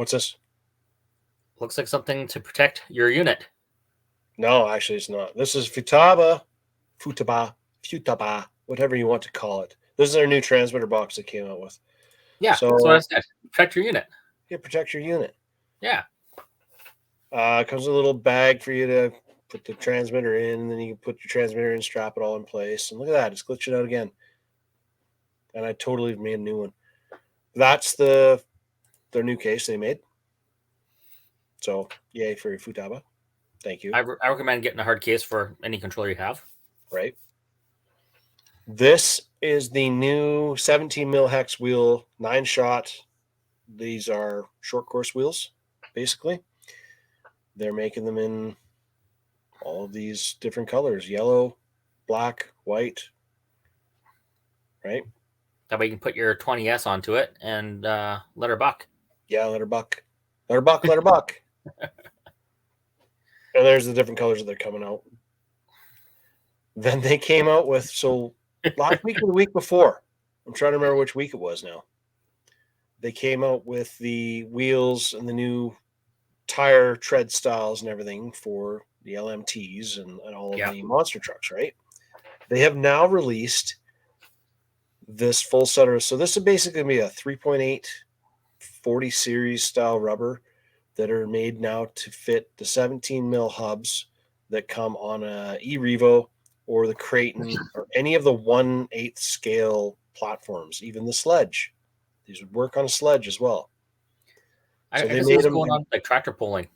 What's this? Looks like something to protect your unit. No, actually, it's not. This is Futaba, whatever you want to call it. This is our new transmitter box they came out with. Yeah, so that's what I said. Protect your unit. Yeah, protect your unit. Yeah. It comes with a little bag for you to put the transmitter in, and then you can put your transmitter in, strap it all in place. And look at that, it's glitching out again. And I totally made a new one. That's their new case they made. So, yay for your Futaba. Thank you. I recommend getting a hard case for any controller you have. Right. This is the new 17 mil hex wheel, 9-shot. These are short course wheels, basically. They're making them in all of these different colors: yellow, black, white. Right. That way you can put your 20S onto it and let her buck. Yeah, let her buck. Let her buck, let her buck. And there's the different colors that they're coming out. Then they came out with, so last week or the week before, I'm trying to remember which week it was now, they came out with the wheels and the new tire tread styles and everything for the LMTs and all of the monster trucks, right? They have now released this full set of, so this is basically going to be a 3.8 40 series style rubber that are made now to fit the 17 mil hubs that come on a e-Revo or the Creighton or any of the 1/8 scale platforms, even the Sledge. These would work on a Sledge as well. So I can see what's going on, like tractor pulling.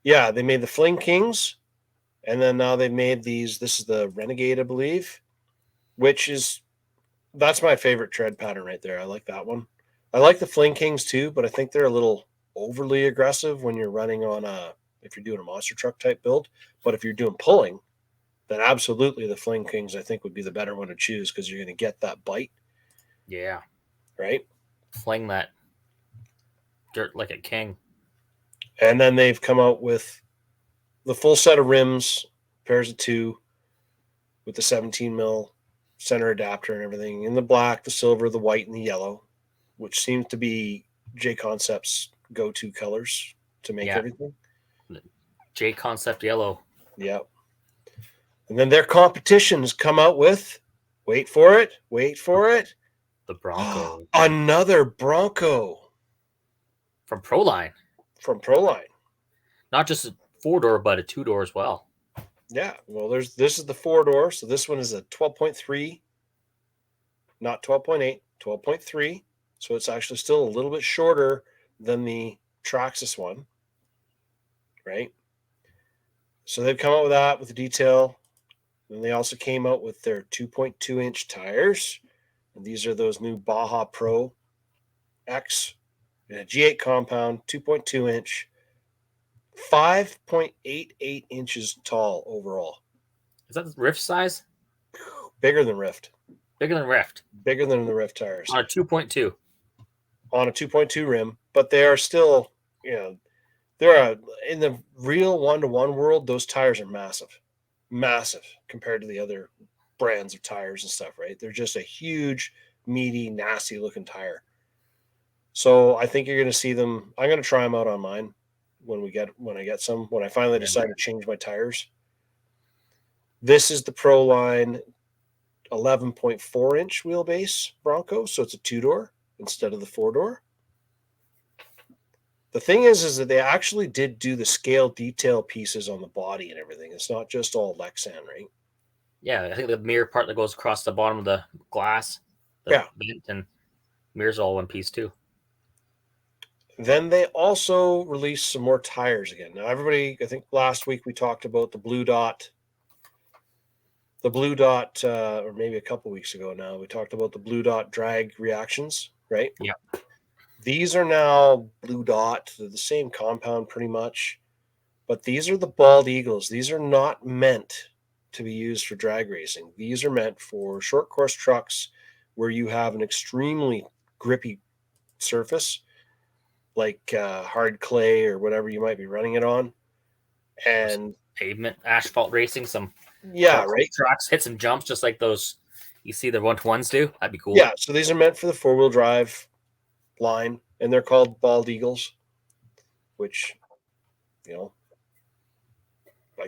Yeah, they made the Fling Kings, and then now they've made these. This is the Renegade, I believe, that's my favorite tread pattern right there. I like that one. I like the Fling Kings too, but I think they're a little overly aggressive when you're running on if you're doing a monster truck type build. But if you're doing pulling, then absolutely the Fling Kings I think would be the better one to choose because you're going to get that bite. Yeah. Right? Fling that dirt like a king. And then they've come out with the full set of rims, pairs of 2, with the 17 mil center adapter and everything in the black, the silver, the white, and the yellow, which seems to be J Concept's go-to colors to make everything. J Concept yellow. Yeah. And then their competition has come out with, wait for it, the Bronco. Another Bronco. From Proline. Not just a 4-door, but a 2-door as well. Yeah. Well, this is the 4-door. So this one is a 12.3, not 12.8, 12.3. So it's actually still a little bit shorter than the Traxxas one. Right. So they've come out with that with the detail. And they also came out with their 2.2-inch tires. And these are those new Baja Pro X and a G8 compound, 2.2-inch, 5.88 inches tall overall. Is that the Rift size? Bigger than Rift. Bigger than Rift. Bigger than the Rift tires. On a 2.2. On a 2.2 rim, but they are still, they're in the real one-to-one world, those tires are massive. Massive compared to the other brands of tires and stuff, right? They're just a huge, meaty, nasty looking tire. So I think you're going to see them. I'm going to try them out on mine when I finally decide to change my tires. This is the Proline 11.4-inch wheelbase Bronco, so it's a 2-door instead of the 4-door. The thing is that they actually did do the scale detail pieces on the body and everything. It's not just all Lexan, right? Yeah, I think the mirror part that goes across the bottom of the glass, vent and mirrors all one piece too. Then they also released some more tires again. Now, everybody, I think last week we talked about the Blue Dot. Or maybe a couple weeks ago now, we talked about the Blue Dot drag reactions, right? Yeah. These are now Blue Dot. They're the same compound pretty much, but these are the Bald Eagles. These are not meant to be used for drag racing. These are meant for short course trucks where you have an extremely grippy surface, like hard clay or whatever you might be running it on. And pavement, asphalt racing, right. Tracks, hits and jumps, just like those you see the 1-to-1s do. That'd be cool. Yeah, so these are meant for the 4-wheel drive line, and they're called Bald Eagles. which, I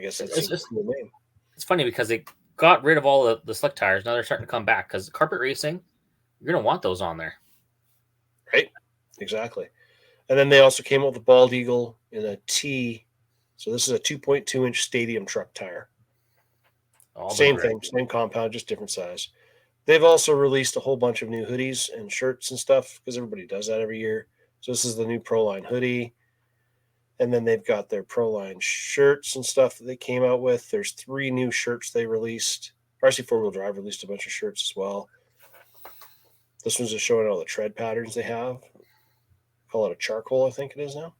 guess It's it's a cool name. It's funny because they got rid of all the slick tires. Now they're starting to come back because carpet racing, you're going to want those on there. Right? Exactly. And then they also came out with the Bald Eagle in a T. So this is a 2.2-inch stadium truck tire. Same thing, same compound, just different size. They've also released a whole bunch of new hoodies and shirts and stuff because everybody does that every year. So this is the new Proline hoodie. And then they've got their Proline shirts and stuff that they came out with. There's 3 new shirts they released. RC 4-wheel drive released a bunch of shirts as well. This one's just showing all the tread patterns they have. Call it a charcoal, I think it is now.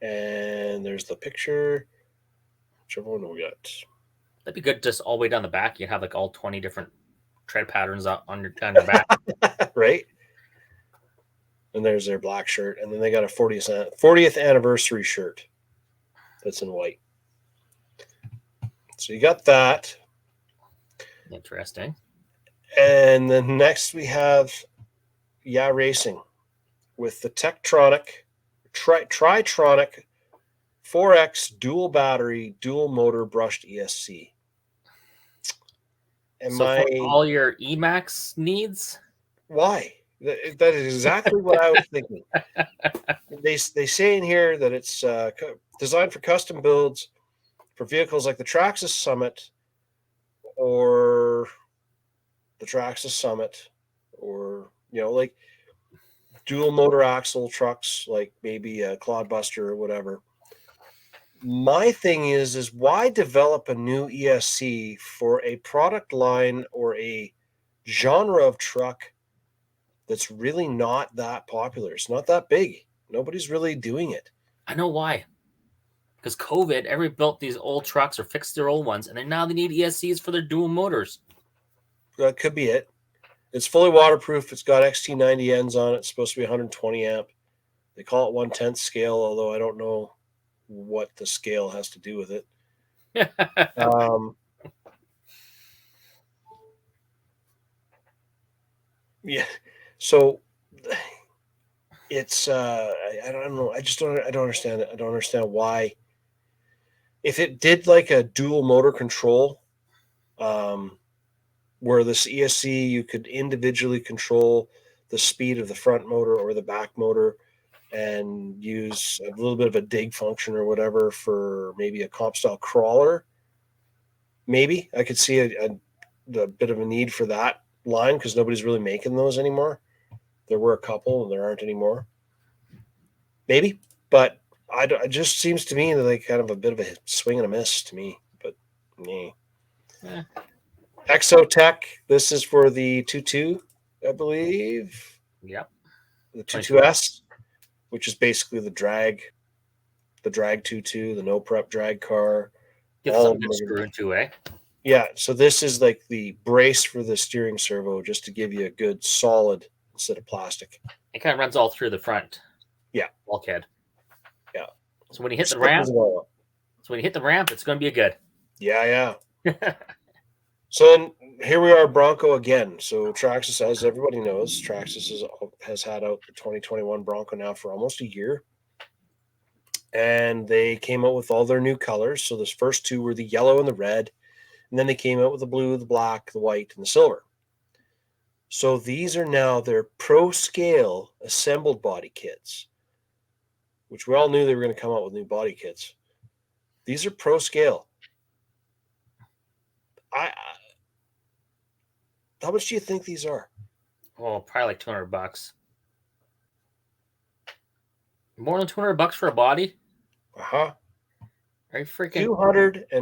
And there's the picture. Whichever one we got. That'd be good just all the way down the back. You'd have like all 20 different tread patterns on your back. Right? And there's their black shirt. And then they got a 40th anniversary shirt that's in white. So you got that. Interesting. And then next we have Racing with the Tektronic, Tritronic 4X dual battery, dual motor brushed ESC. And so for all your Emax needs? Why? That is exactly what I was thinking. They say in here that it's designed for custom builds for vehicles like the Traxxas Summit or the Traxxas Summit or, like dual motor axle trucks, like maybe a Clodbuster or whatever. My thing is why develop a new ESC for a product line or a genre of truck that's really not that popular? It's not that big. Nobody's really doing it. I know why. Because COVID, everybody built these old trucks or fixed their old ones, and then now they need ESCs for their dual motors. That could be it. It's fully waterproof. It's got XT90 ends on it. It's supposed to be 120 amp. They call it 1/10 scale, although I don't know what the scale has to do with it. Yeah. So it's I don't know. I don't understand it. I don't understand why. If it did like a dual motor control, where this ESC you could individually control the speed of the front motor or the back motor and use a little bit of a dig function or whatever for maybe a comp style crawler, maybe I could see a bit of a need for that line because nobody's really making those anymore. There were a couple and there aren't anymore. Maybe, but it just seems to me like kind of a bit of a swing and a miss to me. But yeah. Exotech. This is for the 2.2, I believe. Yep. The 2.2S, which is basically the drag 2.2, the no prep drag car. Get something good screw into, eh? Yeah. So this is like the brace for the steering servo, just to give you a good solid instead of plastic. It kind of runs all through the front. Yeah. Bulkhead. Yeah. So when you hit the ramp, it's going to be a good. Yeah. So then here we are, Bronco again. So Traxxas, as everybody knows, Traxxas has had out the 2021 Bronco now for almost a year. And they came out with all their new colors. So those first 2 were the yellow and the red. And then they came out with the blue, the black, the white, and the silver. So these are now their pro scale assembled body kits, which we all knew they were going to come out with new body kits. These are pro scale. How much do you think these are? Oh, probably like $200. More than $200 for a body? Uh-huh. Are you freaking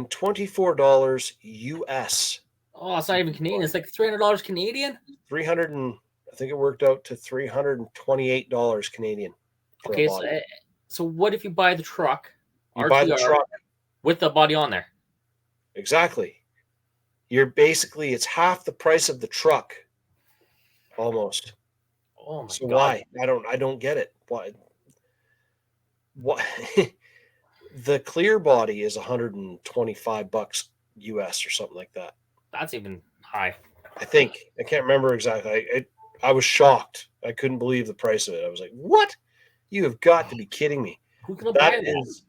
$224 US. Oh, it's not even Canadian. It's like $300 Canadian? I think it worked out to $328 Canadian. Okay, so what if you buy the truck? You buy the truck with the body on there. Exactly. It's half the price of the truck, almost. Oh my God. Why? I don't get it. Why? What? The clear body is $125 US or something like that. That's even high. I think. I can't remember exactly. I was shocked. I couldn't believe the price of it. I was like, what? You have got to be kidding me. Who can buy that?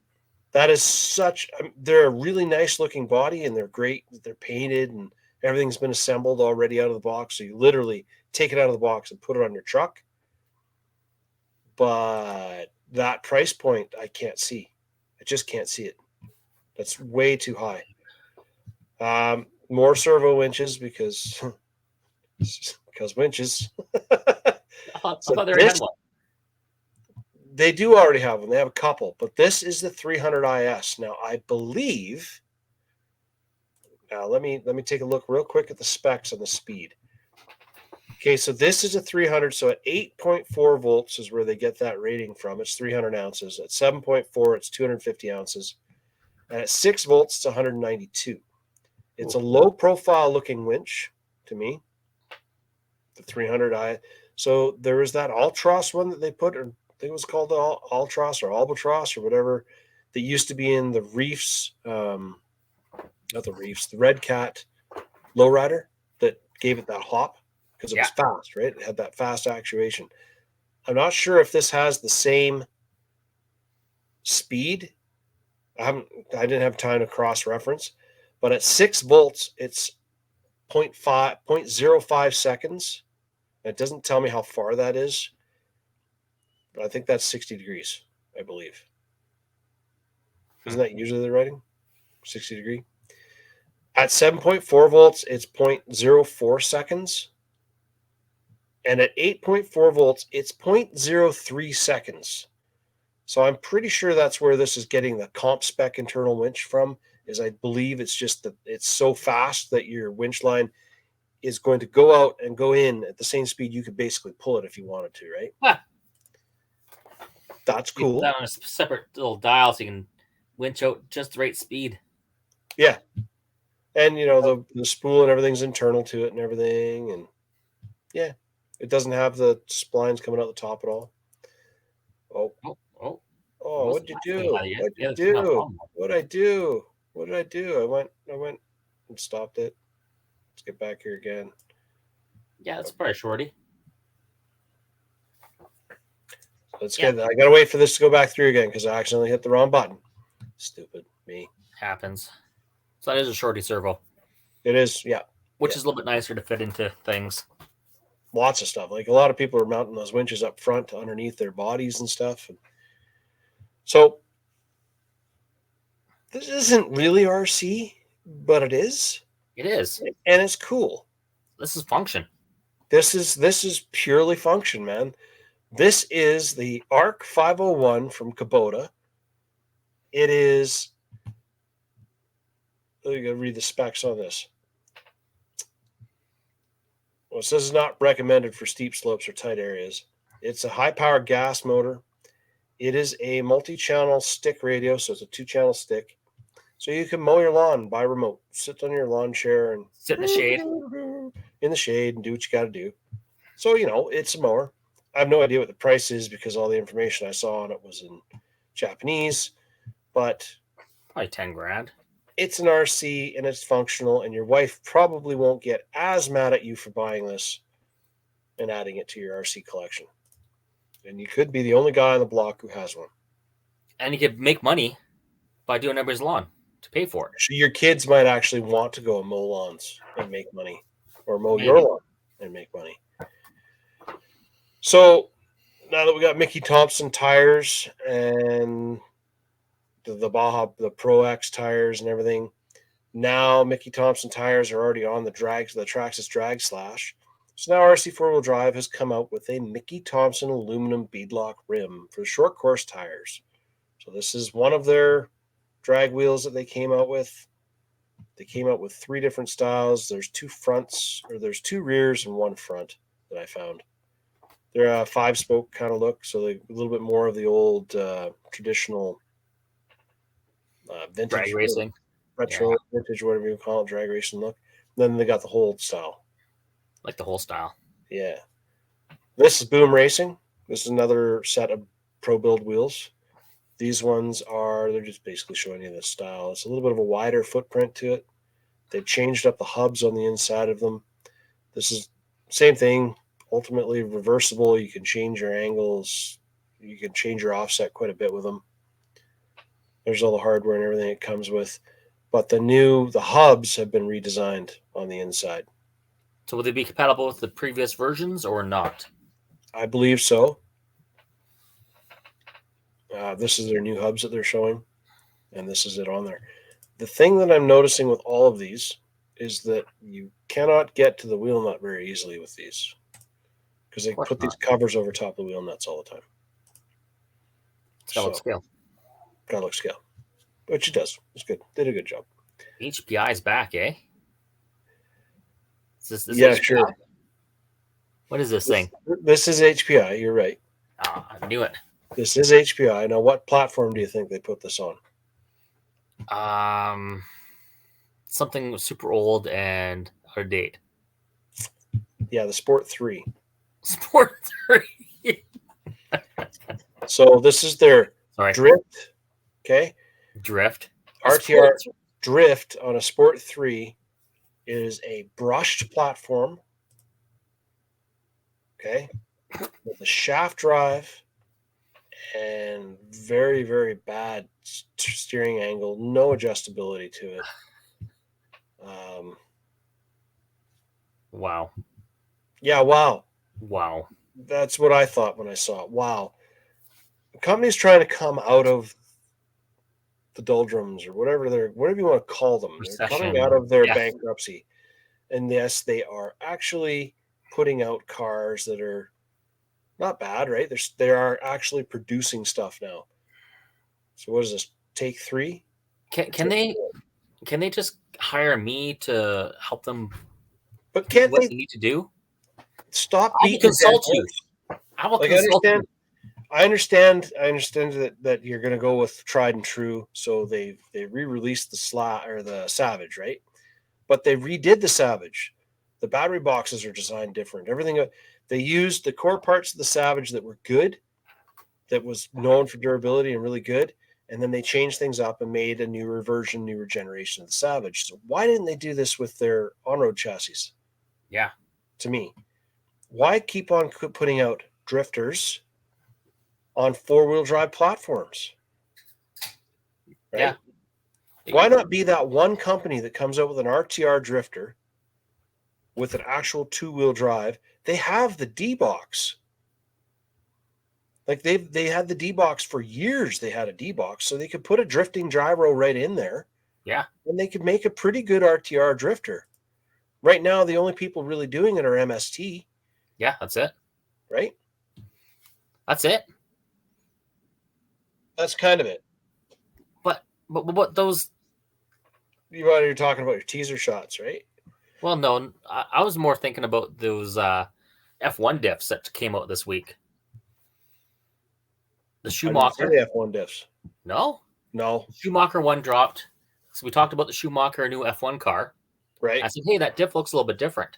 That is such. They're a really nice looking body, and they're great. They're painted, and everything's been assembled already out of the box. So you literally take it out of the box and put it on your truck. But that price point, I can't see. I just can't see it. That's way too high. More servo winches because winches. I thought they already had one. They do already have them. They have a couple, but this is the 300 IS. Now, I believe. Now, let me take a look real quick at the specs on the speed. Okay, so this is a 300. So at 8.4 volts is where they get that rating from. It's 300 ounces. At 7.4, it's 250 ounces. And at 6 volts, it's 192. It's a low profile looking winch to me. The 300i. So there was that Altros one that they put, or I think it was called the Altros or Albatross or whatever, that used to be in the Reefs, not the Reefs, the Red Cat lowrider that gave it that hop because it was fast, right? It had that fast actuation. I'm not sure if this has the same speed. I didn't have time to cross reference, but at 6 volts, it's 0.05 seconds. It doesn't tell me how far that is, but I think that's 60 degrees, I believe. Isn't that usually the rating? 60 degree. At 7.4 volts, it's 0.04 seconds. And at 8.4 volts, it's 0.03 seconds. So I'm pretty sure that's where this is getting the comp spec internal winch from, is I believe it's just that it's so fast that your winch line is going to go out and go in at the same speed you could basically pull it if you wanted to, right? Huh. That's cool. You put that on a separate little dial so you can winch out just the right speed. Yeah. And, the spool and everything's internal to it and everything. And, yeah, it doesn't have the splines coming out the top at all. Oh, what'd you do? What'd I do? I went and stopped it. Let's get back here again. Yeah, that's probably shorty. Let's get. I gotta wait for this to go back through again because I accidentally hit the wrong button. Stupid me. Happens. So that is a shorty servo. It is, yeah. Which is a little bit nicer to fit into things. Lots of stuff. Like a lot of people are mounting those winches up front underneath their bodies and stuff. And so this isn't really RC, but it is. It is. And it's cool. This is function. This is purely function, man. This is the ARC 501 from Kubota. It is. You got to read the specs on this. Well, it says it's not recommended for steep slopes or tight areas. It's a high-powered gas motor. It is a multi-channel stick radio, so it's a 2-channel stick. So you can mow your lawn by remote. Sit on your lawn chair and sit in the shade. In the shade and do what you got to do. So, it's a mower. I have no idea what the price is because all the information I saw on it was in Japanese, but probably 10 grand. It's an RC and it's functional, and your wife probably won't get as mad at you for buying this and adding it to your RC collection. And you could be the only guy on the block who has one. And you could make money by doing everybody's lawn to pay for it. So your kids might actually want to go and mow lawns and make money, or mow your lawn and make money. So now that we got Mickey Thompson tires and the Baja, the Pro X tires and everything, now Mickey Thompson tires are already on the Traxxas Drag Slash. So now RC 4-wheel drive has come out with a Mickey Thompson aluminum beadlock rim for short course tires. So this is one of their drag wheels that they came out with. They came out with 3 different styles. There's 2 fronts, or there's 2 rears and 1 front that I found. They're a 5-spoke kind of look, so a little bit more of the old traditional vintage drag racing, retro, vintage, whatever you call it, drag racing look. Then they got the whole style. Like the whole style. Yeah. This is Boom Racing. This is another set of Pro Build wheels. These ones they're just basically showing you the style. It's a little bit of a wider footprint to it. They've changed up the hubs on the inside of them. This is same thing, ultimately reversible. You can change your angles You can change your offset quite a bit with them. There's all the hardware and everything it comes with. But the hubs have been redesigned on the inside. So will they be compatible with the previous versions or not? I believe so. This is their new hubs that they're showing, and this is it on there. The thing that I'm noticing with all of these is that you cannot get to the wheel nut very easily with these because they put these covers over top of the wheel nuts all the time. It's got to look scale. Got to look scale. Which it does. It's good. They did a good job. HPI's back, eh? Is this yeah, HPI? sure. What is this thing? This is HPI. You're right. I knew it. This is HPI. Now, what platform do you think they put this on? Something super old and out of date. Yeah, the Sport 3. Sport 3. So this is their Drift. Okay. Drift. RTR Drift on a Sport 3 is a brushed platform. Okay. With a shaft drive and very, very bad steering angle, no adjustability to it. Wow. Yeah, wow. Wow. That's what I thought when I saw it. Wow. The company's trying to come out of the doldrums or whatever you want to call them. Recession. They're coming out of their bankruptcy. And yes, they are actually putting out cars that are not bad, right? They are actually producing stuff now. So what is this? Take 3? Can they just hire me to help them? But can't what they need to do? Stop I will consult you. I will consult you. I understand that you're going to go with tried and true. So they re-released the Savage, right? But they redid the Savage. The battery boxes are designed different. Everything they used the core parts of the Savage that were good, that was known for durability and really good, and then they changed things up and made a newer generation of the Savage. So why didn't they do this with their on-road chassis? Yeah. To me, why keep on putting out drifters on 4-wheel drive platforms? Right? Yeah. Why not be that one company that comes out with an RTR drifter with an actual 2-wheel drive? They have the D-box. Like they had the D-box for years. They had a D-box, so they could put a drifting gyro right in there. Yeah. And they could make a pretty good RTR drifter. Right now, the only people really doing it are MST. Yeah, that's it. Right? That's it. That's kind of it. But those... You're talking about your teaser shots, right? Well, no, I was more thinking about those F1 diffs that came out this week. The Schumacher. The F1 diffs. No. Schumacher 1 dropped. So we talked about the Schumacher new F1 car. Right. I said, hey, that diff looks a little bit different.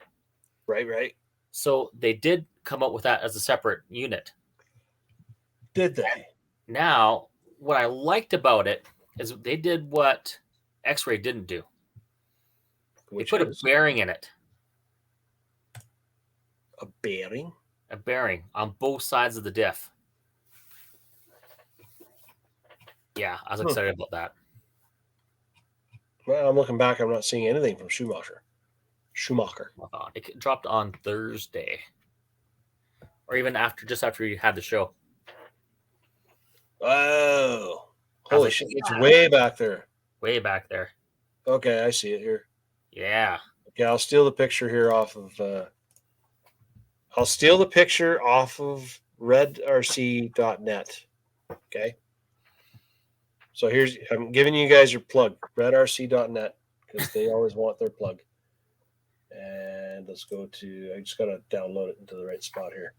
Right. So they did come up with that as a separate unit. Did they? Now, what I liked about it is they did what X-Ray didn't do. They put a bearing in it. A bearing? A bearing on both sides of the diff. Yeah, I was excited about that. Well, I'm looking back. I'm not seeing anything from Schumacher. It dropped on Thursday. Or even just after you had the show. Oh. Holy shit. It's way back there. Way back there. Okay, I see it here. Yeah. Okay, I'll steal the picture here off of redrac.net. Okay. So I'm giving you guys your plug, redrac.net, because they always want their plug. And let's go to, I just got to download it into the right spot here.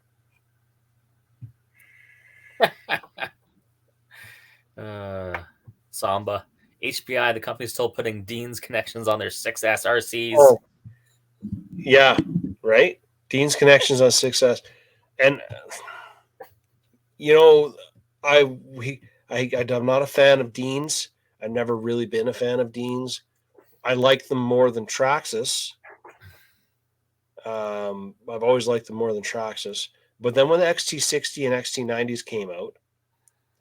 Samba. HPI, the company's still putting Dean's connections on their 6S RCs. Oh, yeah, right? Dean's connections on 6S. And, I'm not a fan of Dean's. I've never really been a fan of Dean's. I like them more than Traxxas. I've always liked them more than Traxxas. But then when the XT60 and XT90s came out,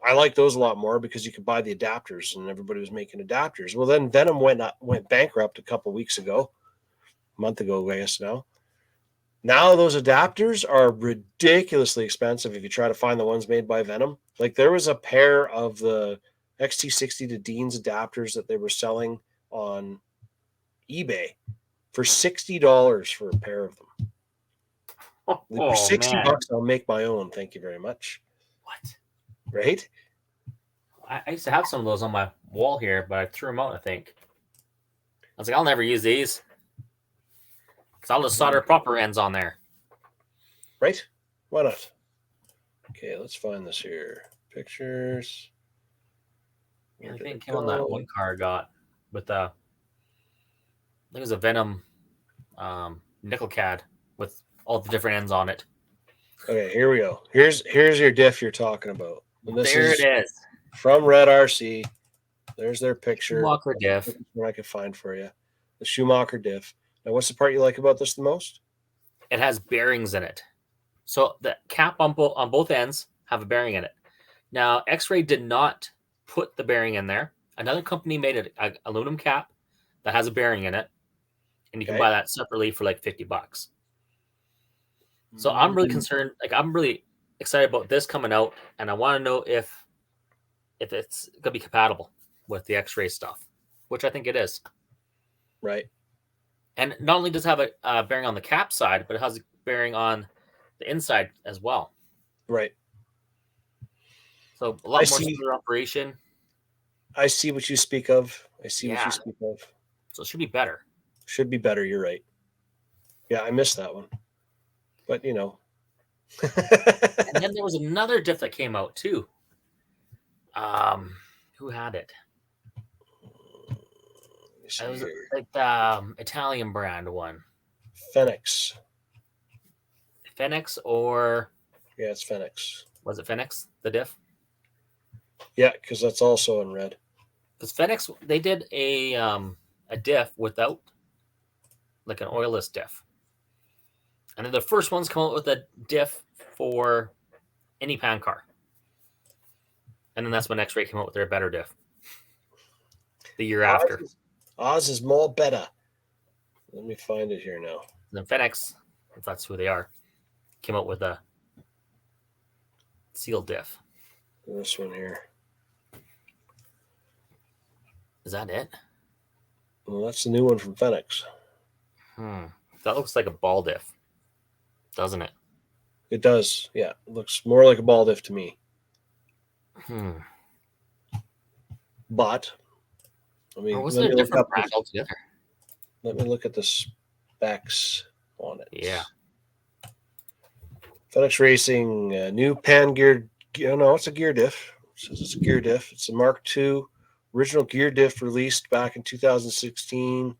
I like those a lot more because you could buy the adapters and everybody was making adapters. Well, then Venom went bankrupt a couple weeks ago, a month ago, I guess now. Now those adapters are ridiculously expensive if you try to find the ones made by Venom. Like there was a pair of the XT60 to Dean's adapters that they were selling on eBay for $60 for a pair of them. For 60 bucks, I'll make my own. Thank you very much. What? Right? I used to have some of those on my wall here, but I threw them out, I think. I was like, I'll never use these. Because I'll just solder proper ends on there. Right? Why not? Okay, let's find this here. Pictures. I think it came on that one car I got with I think it was a Venom nickel cad with all the different ends on it. Okay, here we go. Here's your diff you're talking about. There it is. From Red RC. There's their picture. Schumacher Diff. What I could find for you. The Schumacher Diff. Now, what's the part you like about this the most? It has bearings in it. So the cap on both ends have a bearing in it. Now, X-Ray did not put the bearing in there. Another company made an aluminum cap that has a bearing in it. And you can buy that separately for like $50. So I'm really concerned. Like I'm really excited about this coming out, and I want to know if it's gonna be compatible with the X-Ray stuff, which I think it is. Right. And not only does it have a bearing on the cap side, but it has a bearing on the inside as well. Right. So a lot more smoother operation. I see what you speak of. What you speak of. So it should be better. Should be better. You're right. Yeah, I missed that one. But, you know. And then there was another diff that came out, too. Who had it? It was like the Italian brand one. Phoenix. Phoenix or... Yeah, it's Phoenix. Was it Phoenix, the diff? Yeah, because that's also in red. Because Phoenix, they did a diff without, like an oilless diff. And then the first ones come out with a diff for any pan car. And then that's when X-Ray came out with their better diff. The year after. Oz is more better. Let me find it here now. And then Phoenix, if that's who they are, came out with a seal diff. This one here. Is that it? Well, that's the new one from Phoenix. That looks like a ball diff, doesn't it? It does. Yeah, it looks more like a ball diff to me. But I mean, wasn't it a different brand altogether? Let me look at the specs on it. Yeah. FedEx Racing, new pan gear. No, it's a gear diff. It says it's a gear diff. It's a Mark II original gear diff released back in 2016.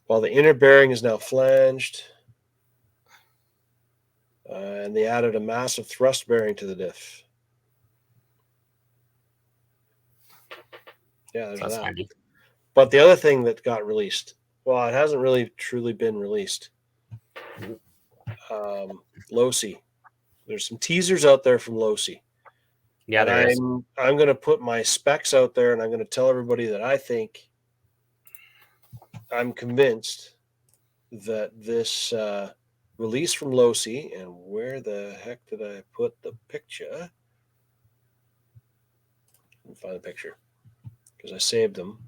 While the inner bearing is now flanged, and they added a massive thrust bearing to the diff. Yeah, there's that. Handy. But the other thing that got released, well, it hasn't really truly been released. Losi. There's some teasers out there from Losi. Yeah, there is. I'm going to put my specs out there, and I'm going to tell everybody that I'm convinced that this release from Losi, and where the heck did I put the picture? Let me find the picture because I saved them.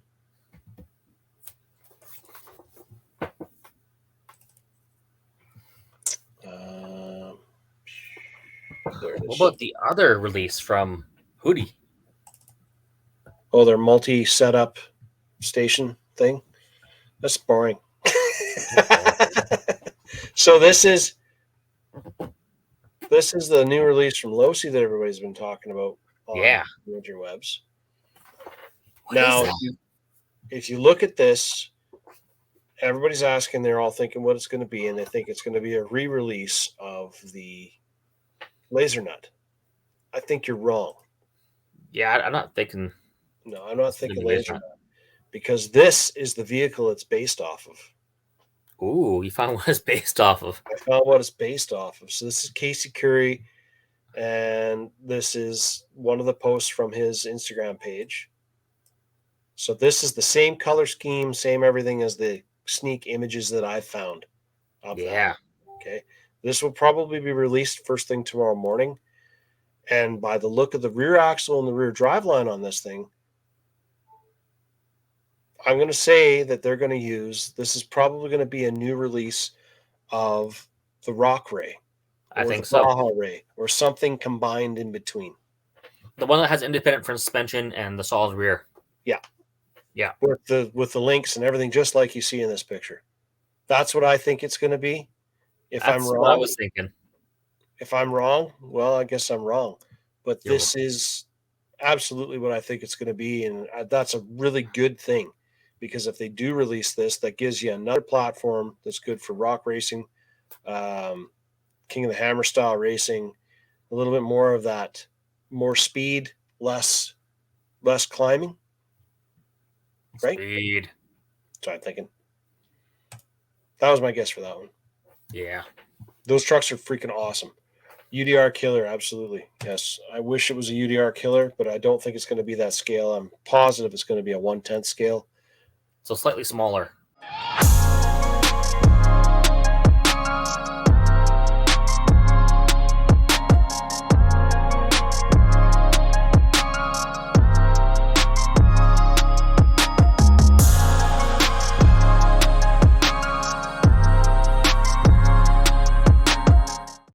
What about the other release from Hootie? Oh, their multi-setup station thing? That's boring. So this is the new release from Losi that everybody's been talking about on the interwebs. Now, if you look at this, everybody's asking, they're all thinking what it's going to be, and they think it's going to be a re-release of the laser nut. I think you're wrong. Yeah, I'm not thinking. No, I'm not thinking laser nut, because this is the vehicle it's based off of. Ooh, you found what it's based off of. I found what it's based off of. So this is Casey Curry, and this is one of the posts from his Instagram page. So this is the same color scheme, same everything as the sneak images that I found of Yeah. that. Okay. This will probably be released first thing tomorrow morning. And by the look of the rear axle and the rear driveline on this thing, I'm going to say that they're going to use, this is probably going to be a new release of the Rock Ray I or think the so. Baja Ray or something combined in between. The one that has independent front suspension and the solid rear. Yeah. Yeah. With the links and everything, just like you see in this picture. That's what I think it's going to be. If I'm That's what I wrong, was thinking. well, I guess I'm wrong. But You're this is absolutely what I think it's going to be, and that's a really good thing, because if they do release this, that gives you another platform that's good for rock racing, King of the Hammer style racing, a little bit more of that, more speed, less climbing, right? Speed. That's what I'm thinking. That was my guess for that one. Yeah. Those trucks are freaking awesome. UDR killer, absolutely. Yes. I wish it was a UDR killer, but I don't think it's going to be that scale. I'm positive it's going to be a 1/10 scale. So slightly smaller.